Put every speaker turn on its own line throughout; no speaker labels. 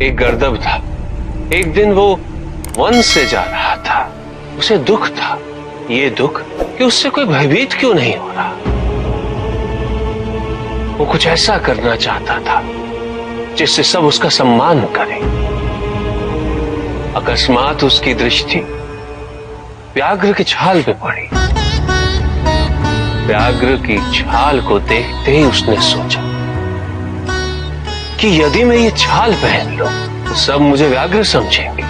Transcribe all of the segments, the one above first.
एक गर्दभ था। एक दिन वो वन से जा रहा था। उसे दुख था, ये दुख कि उससे कोई भयभीत क्यों नहीं हो रहा। वो कुछ ऐसा करना चाहता था जिससे सब उसका सम्मान करें। अकस्मात उसकी दृष्टि व्याघ्र की छाल पे पड़ी। व्याघ्र की छाल को देखते ही उसने सोचा कि यदि मैं ये छाल पहन लूं तो सब मुझे व्याघ्र समझेंगे।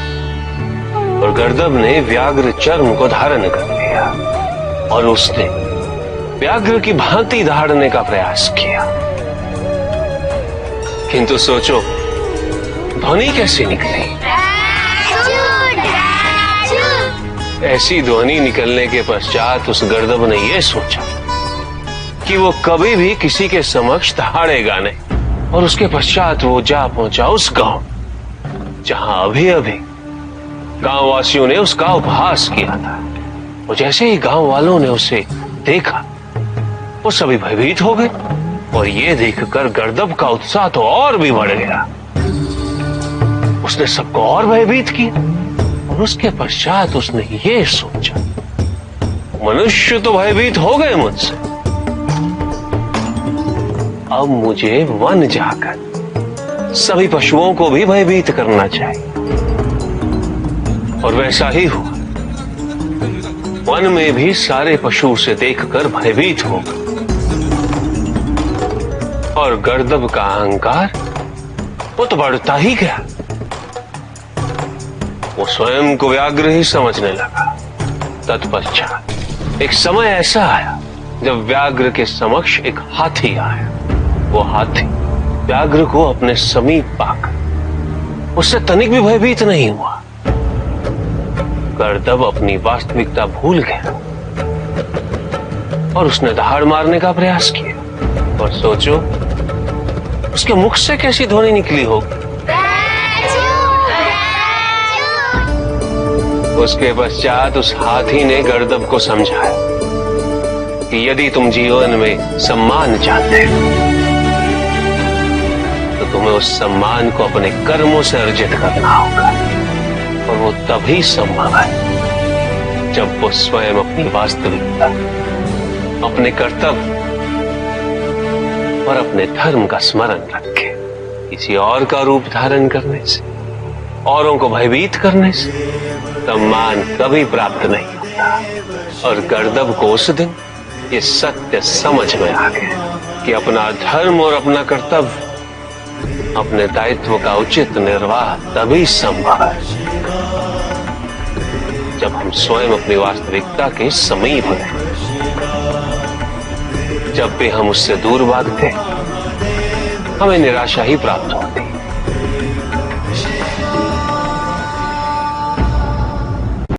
और गर्दभ ने व्याघ्र चर्म को धारण कर लिया और उसने व्याघ्र की भांति दहाड़ने का प्रयास किया। किंतु सोचो, ध्वनि कैसी निकली। ऐसी ध्वनि निकलने के पश्चात उस गर्दभ ने यह सोचा कि वो कभी भी किसी के समक्ष दहाड़ेगा नहीं। और उसके पश्चात वो जा पहुंचा उस गांव जहां अभी अभी गांव वासियों ने उसका उपहास किया था। और जैसे ही गांव वालों ने उसे देखा वो सभी भयभीत हो गए। और ये देखकर गर्दभ का उत्साह तो और भी बढ़ गया। उसने सबको और भयभीत किया। और उसके पश्चात उसने ये सोचा, मनुष्य तो भयभीत हो गए मुझसे, अब मुझे वन जाकर सभी पशुओं को भी भयभीत करना चाहिए। और वैसा ही हुआ। वन में भी सारे पशु उसे देखकर भयभीत हो गए। और गर्दभ का अहंकार वो तो बढ़ता ही गया। वो स्वयं को व्याघ्र ही समझने लगा। तत्पश्चात एक समय ऐसा आया जब व्याघ्र के समक्ष एक हाथी आया। वो हाथी व्याघ्र को अपने समीप पाकर उससे तनिक भी भयभीत नहीं हुआ। गर्दभ अपनी वास्तविकता भूल गया और उसने दहाड़ मारने का प्रयास किया। और सोचो, उसके मुख से कैसी ध्वनि निकली होगी। उसके पश्चात उस हाथी ने गर्दभ को समझाया कि यदि तुम जीवन में सम्मान चाहते हो तो तुम्हें उस सम्मान को अपने कर्मों से अर्जित करना होगा। और वो तभी संभव है जब वो स्वयं अपनी वास्तविकता, अपने कर्तव्य और अपने धर्म का स्मरण रखे। किसी और का रूप धारण करने से, औरों को भयभीत करने से सम्मान कभी प्राप्त नहीं होता। और गर्दभ को उस दिन ये सत्य समझ में आ गया कि अपना धर्म और अपना कर्तव्य, अपने दायित्व का उचित निर्वाह तभी संभव है जब हम स्वयं अपनी वास्तविकता के समीप हैं। जब भी हम उससे दूर भागते हमें निराशा ही प्राप्त होती।